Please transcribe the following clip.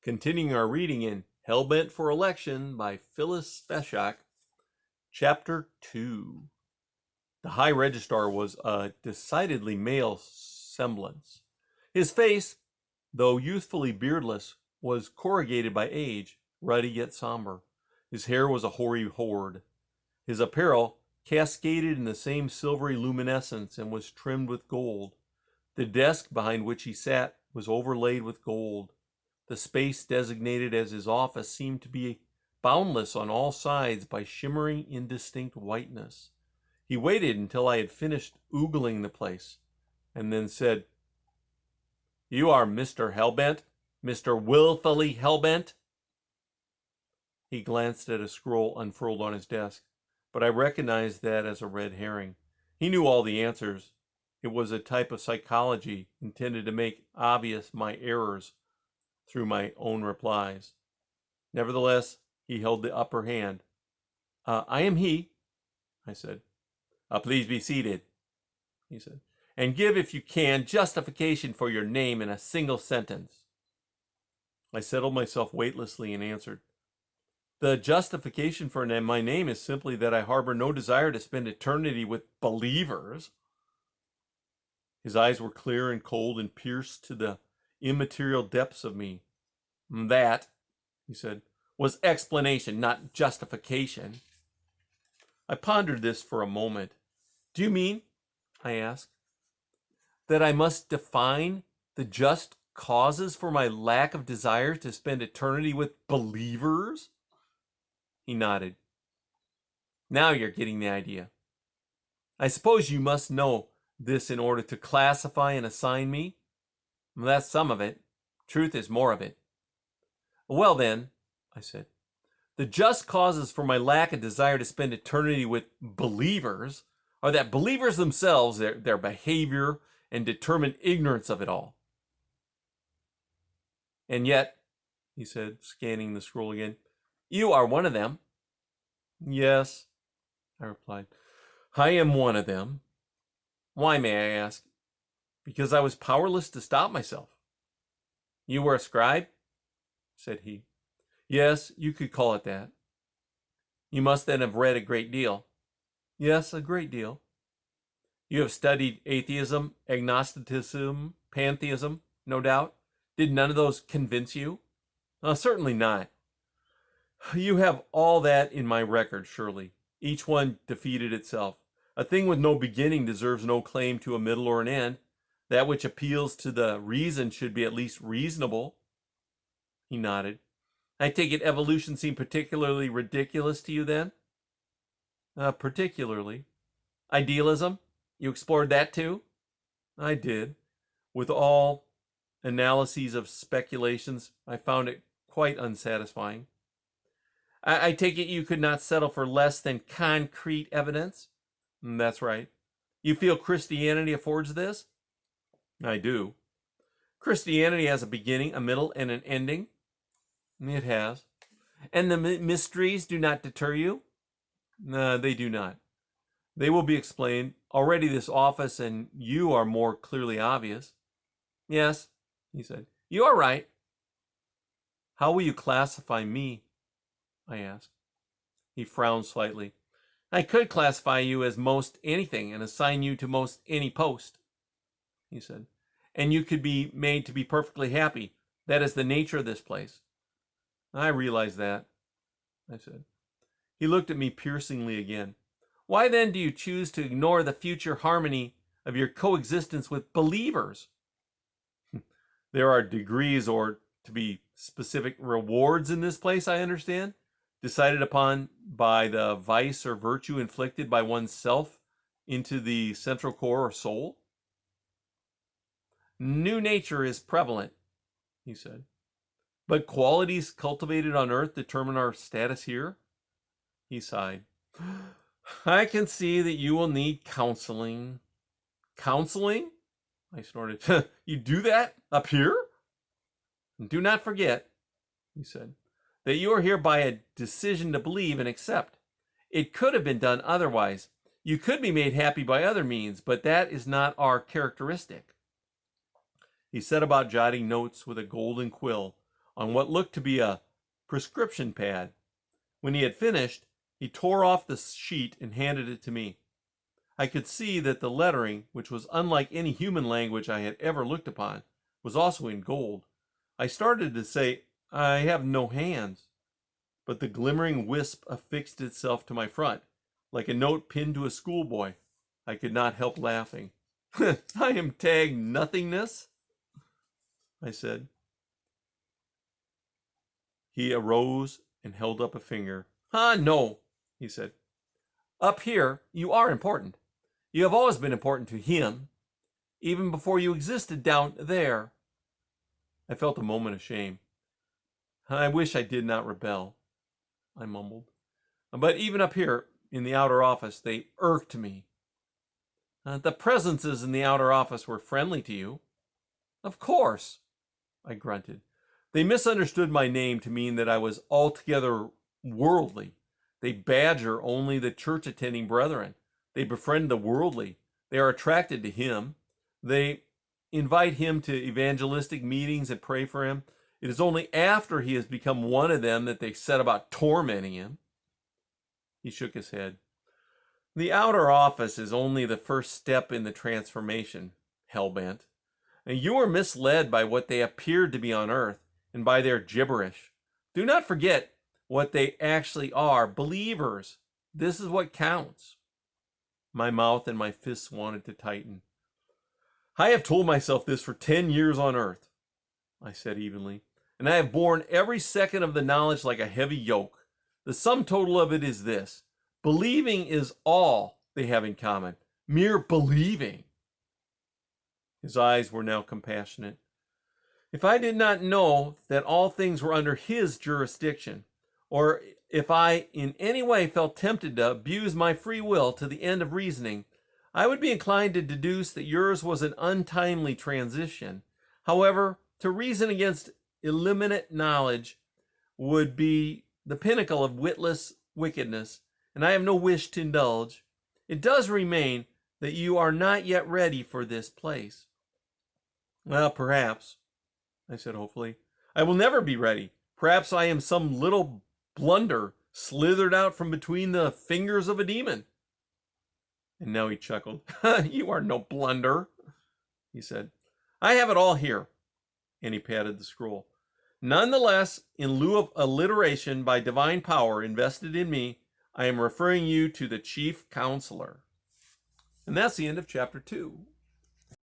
Continuing our reading in Hellbent for Election by Phyllis Speshock, Chapter 2. The High Registrar was a decidedly male semblance. His face, though youthfully beardless, was corrugated by age, ruddy yet somber. His hair was a hoary horde. His apparel cascaded in the same silvery luminescence and was trimmed with gold. The desk behind which he sat was overlaid with gold. The space designated as his office seemed to be boundless on all sides by shimmering, indistinct whiteness. He waited until I had finished oogling the place, and then said, "You are Mr. Hellbent? Mr. Willfully Hellbent?" He glanced at a scroll unfurled on his desk, but I recognized that as a red herring. He knew all the answers. It was a type of psychology intended to make obvious my errors through my own replies. Nevertheless, he held the upper hand. "I am he," I said. "Please be seated," he said, "and give, if you can, justification for your name in a single sentence." I settled myself weightlessly and answered, "The justification for my name is simply that I harbor no desire to spend eternity with believers." His eyes were clear and cold and pierced to the immaterial depths of me. "That," he said, "was explanation, not justification." I pondered this for a moment. "Do you mean," I asked, "that I must define the just causes for my lack of desire to spend eternity with believers?" He nodded. "Now you're getting the idea. I suppose you must know this in order to classify and assign me?" "That's some of it. Truth is more of it." "Well then," I said, "the just causes for my lack of desire to spend eternity with believers are that believers themselves, their behavior, and determined ignorance of it all." "And yet," he said, scanning the scroll again, "you are one of them." "Yes," I replied, "I am one of them." "Why, may I ask?" "Because I was powerless to stop myself." "You were a scribe?" said he. "Yes, you could call it that." "You must then have read a great deal." "Yes, a great deal." "You have studied atheism, agnosticism, pantheism, no doubt. Did none of those convince you?" "Certainly not." "You have all that in my record, surely. Each one defeated itself. A thing with no beginning deserves no claim to a middle or an end. That which appeals to the reason should be at least reasonable." He nodded. "I take it evolution seemed particularly ridiculous to you then?" Particularly." "Idealism? You explored that too?" "I did. With all analyses of speculations, I found it quite unsatisfying." I take it you could not settle for less than concrete evidence?" "That's right." "You feel Christianity affords this?" "I do." "Christianity has a beginning, a middle, and an ending?" "It has." "And the mysteries do not deter you?" They do not. They will be explained. Already this office and you are more clearly obvious." "Yes," he said, "you are right." "How will you classify me?" I asked. He frowned slightly. "I could classify you as most anything and assign you to most any post," he said. "And you could be made to be perfectly happy. That is the nature of this place." "I realize that," I said. He looked at me piercingly again. "Why then do you choose to ignore the future harmony of your coexistence with believers?" "There are degrees, or, to be specific, rewards in this place, I understand, decided upon by the vice or virtue inflicted by oneself into the central core or soul." "New nature is prevalent," he said. "But qualities cultivated on earth determine our status here?" He sighed. "I can see that you will need counseling." "Counseling?" I snorted. "You do that up here?" "Do not forget," he said, "that you are here by a decision to believe and accept. It could have been done otherwise. You could be made happy by other means, but that is not our characteristic." He set about jotting notes with a golden quill, on what looked to be a prescription pad. When he had finished, he tore off the sheet and handed it to me. I could see that the lettering, which was unlike any human language I had ever looked upon, was also in gold. I started to say, "I have no hands," but the glimmering wisp affixed itself to my front, like a note pinned to a schoolboy. I could not help laughing. "I am tagged nothingness," I said. He arose and held up a finger. No," he said. "Up here, you are important. You have always been important to him, even before you existed down there." I felt a moment of shame. "I wish I did not rebel," I mumbled. "But even up here, in the outer office, they irked me." "The presences in the outer office were friendly to you." "Of course," I grunted. "They misunderstood my name to mean that I was altogether worldly. They badger only the church-attending brethren. They befriend the worldly. They are attracted to him. They invite him to evangelistic meetings and pray for him. It is only after he has become one of them that they set about tormenting him." He shook his head. "The outer office is only the first step in the transformation, Hellbent. And you are misled by what they appeared to be on earth and by their gibberish. Do not forget what they actually are, believers. This is what counts." My mouth and my fists wanted to tighten. "I have told myself this for 10 years on earth," I said evenly, "and I have borne every second of the knowledge like a heavy yoke. The sum total of it is this: believing is all they have in common. Mere believing." His eyes were now compassionate. "If I did not know that all things were under his jurisdiction, or if I in any way felt tempted to abuse my free will to the end of reasoning, I would be inclined to deduce that yours was an untimely transition. However, to reason against illuminate knowledge would be the pinnacle of witless wickedness, and I have no wish to indulge. It does remain that you are not yet ready for this place." "Well, perhaps," I said hopefully. "I will never be ready. Perhaps I am some little blunder slithered out from between the fingers of a demon." And now he chuckled. "You are no blunder," he said. "I have it all here." And he patted the scroll. "Nonetheless, in lieu of alliteration by divine power invested in me, I am referring you to the chief counselor." And that's the end of chapter 2.